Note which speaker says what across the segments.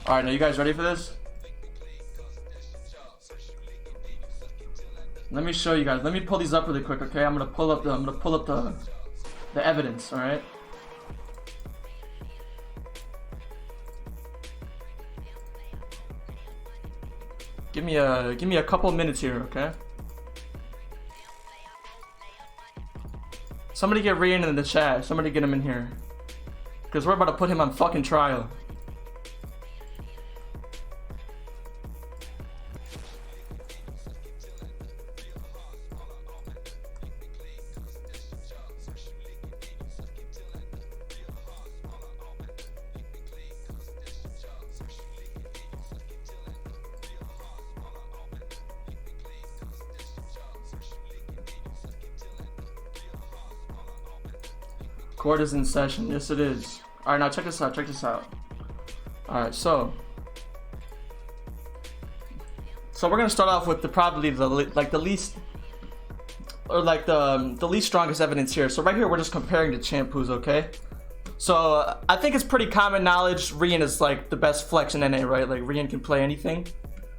Speaker 1: Alright, now you guys ready for this? Let me show you guys. Let me pull these up really quick, okay? I'm gonna pull up the evidence, alright? Give me a couple minutes here, okay? Somebody get Rian in the chat. Somebody get him in here. Because we're about to put him on fucking trial. Court is in session. Yes, it is. All right, now check this out. Check this out. All right, so we're gonna start off with probably the least strongest evidence here. So right here, we're just comparing the champions, okay? So I think it's pretty common knowledge. Rian is like the best flex in NA, right? Like Rian can play anything.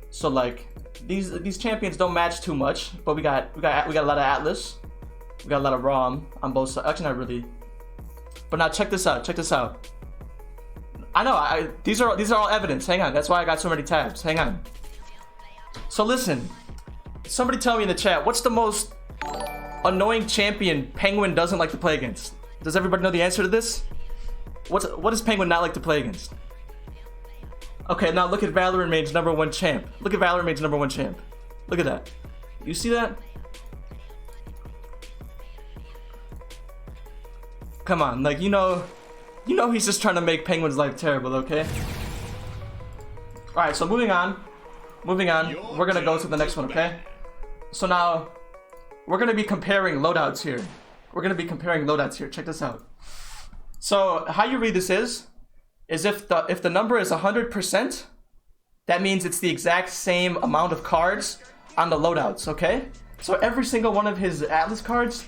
Speaker 1: So like these champions don't match too much, but we got a lot of Atlas. We got a lot of ROM on both sides. Actually, not really. But now check this out. Check this out. I know. These are all evidence. Hang on. That's why I got so many tabs. Hang on. So listen. Somebody tell me in the chat. What's the most annoying champion Penguin doesn't like to play against? Does everybody know the answer to this? What does Penguin not like to play against? Okay. Now look at ValorantMain's #1 champ. Look at ValorantMain's #1 champ. Look at that. You see that? Come on, like you know he's just trying to make Penguin's life terrible, okay? Alright, so moving on. We're gonna go to the next one, okay? So now we're gonna be comparing loadouts here. Check this out. So how you read this is if the number is 100%, that means it's the exact same amount of cards on the loadouts, okay? So every single one of his Atlas cards,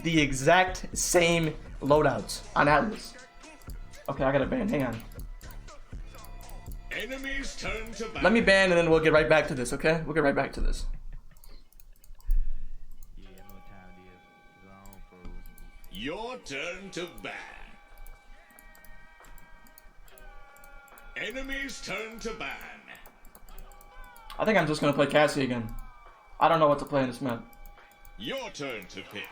Speaker 1: the exact same loadouts on Atlas. Okay, I gotta ban. Hang on.
Speaker 2: Enemies turn to ban.
Speaker 1: Let me ban and then we'll get right back to this, okay? We'll get right back to this.
Speaker 2: Your turn to ban. Enemies turn to ban.
Speaker 1: I think I'm just gonna play Cassie again. I don't know what to play in this map.
Speaker 2: Your turn to pick.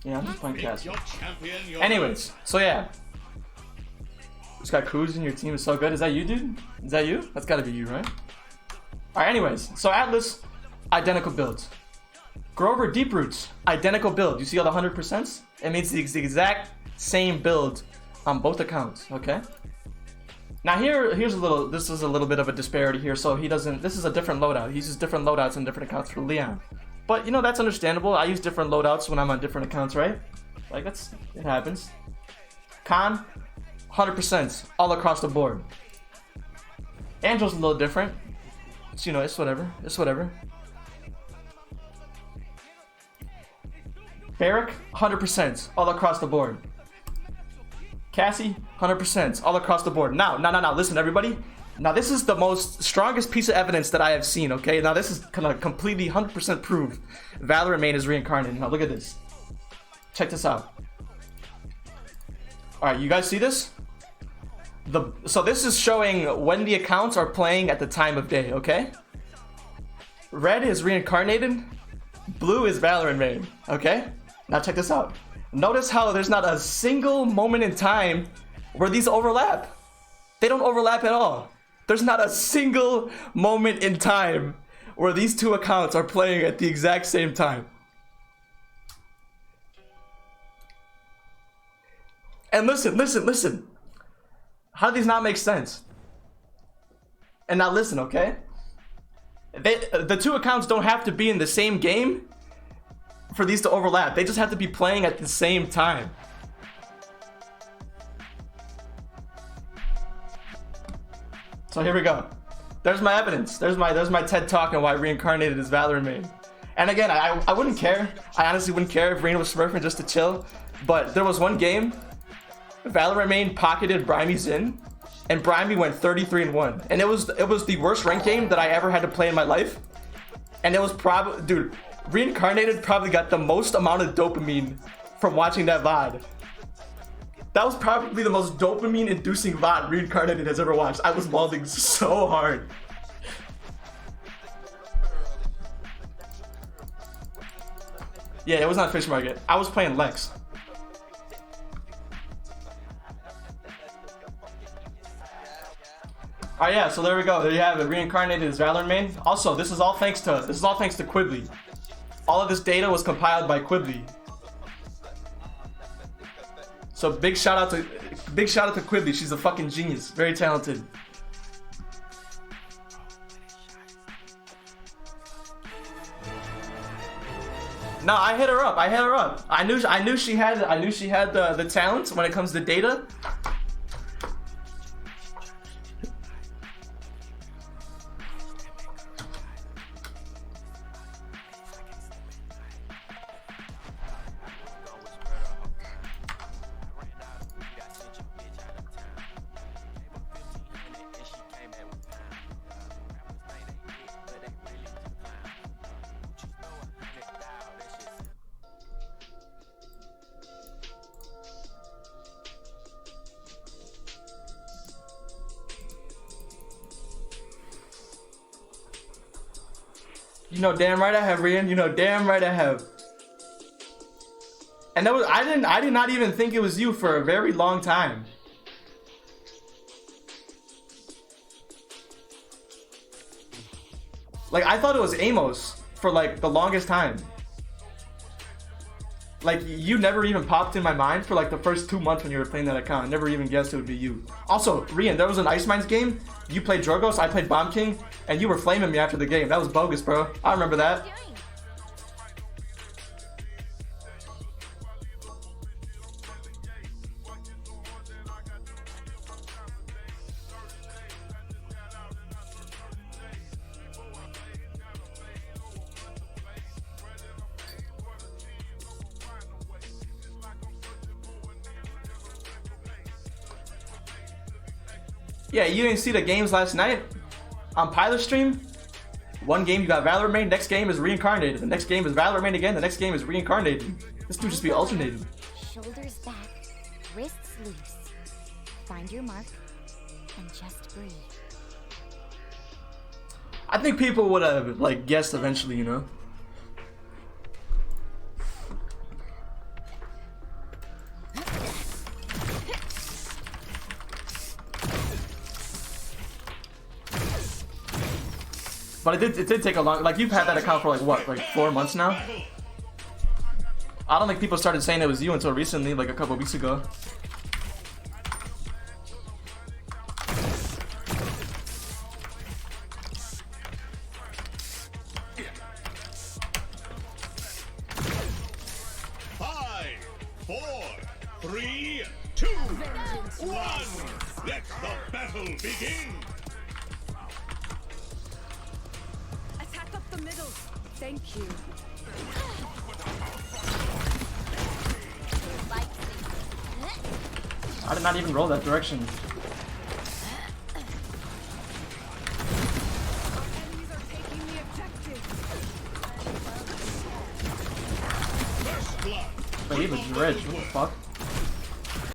Speaker 1: Yeah, I'm just playing Cassie.
Speaker 2: Champion,
Speaker 1: anyways, so yeah. This guy Cruz in your team is so good. Is that you, dude? Is that you? That's gotta be you, right? Alright, anyways. So Atlas, identical builds. Grover Deep Roots, identical build. You see all the 100%? It means the exact same build on both accounts, okay? Now this is a little bit of a disparity here. So this is a different loadout. He uses different loadouts on different accounts for Leon. But you know, that's understandable. I use different loadouts when I'm on different accounts, right? Like it happens. Khan, 100% all across the board. Angel's a little different. It's, you know, it's whatever. Barrack, 100% all across the board. Cassie, 100% all across the board. Now, listen, everybody. Now, this is the strongest piece of evidence that I have seen, okay? Now, this is gonna completely 100% prove ValorantMain is reincarnated. Now, look at this. Check this out. Alright, you guys see this? So this is showing when the accounts are playing at the time of day, okay? Red is reincarnated. Blue is ValorantMain, okay? Now, check this out. Notice how there's not a single moment in time where these overlap. They don't overlap at all. There's not a single moment in time where these two accounts are playing at the exact same time. And listen. How do these not make sense? And now listen, okay? The two accounts don't have to be in the same game for these to overlap. They just have to be playing at the same time. So here we go. There's my evidence. There's my TED Talk on why reincarnated is ValorantMain. And again, I wouldn't care. I honestly wouldn't care if Reno was smurfing just to chill. But there was one game ValorantMain pocketed Brimey's in, and Brimey went 33-1. And it was the worst ranked game that I ever had to play in my life. And it was probably, dude, Reincarnated probably got the most amount of dopamine from watching that VOD. That was probably the most dopamine-inducing VOD Reincarnated has ever watched. I was mauling so hard. Yeah, it was not Fish Market. I was playing Lex. Alright, yeah, so there we go. There you have it. Reincarnated is ValorantMain. Also, this is all thanks to Quibbly. All of this data was compiled by Quibbly. So big shout out to Quibbly. She's a fucking genius. Very talented. No, I hit her up. I knew she had the talent when it comes to data. You know damn right I have, Rian. You know damn right I have. And that was I did not even think it was you for a very long time. Like I thought it was Amos for like the longest time. Like you never even popped in my mind for like the first 2 months when you were playing that account. I never even guessed it would be you. Also, Rian, there was an Ice Mines game. You played Drogos, I played Bomb King, and you were flaming me after the game. That was bogus, bro. I remember that. Yeah, you didn't see the games last night on Pilot Stream? One game you got ValorantMain, next game is Reincarnated. The next game is ValorantMain again, the next game is Reincarnated. This dude just be alternating.
Speaker 3: Shoulders back, wrists loose. Find your mark and just breathe.
Speaker 1: I think people would have like guessed eventually, you know? But it did take a long, like you've had that account for like what, like 4 months now? I don't think people started saying it was you until recently, like a couple weeks ago.
Speaker 2: Five, 4, 3, 2, 1. Let the battle begin.
Speaker 4: Attack up the middle. Thank you.
Speaker 1: I did not even roll that direction.
Speaker 4: Enemies are taking the objective.
Speaker 2: First blood.
Speaker 1: Wait, he was rich. What the fuck?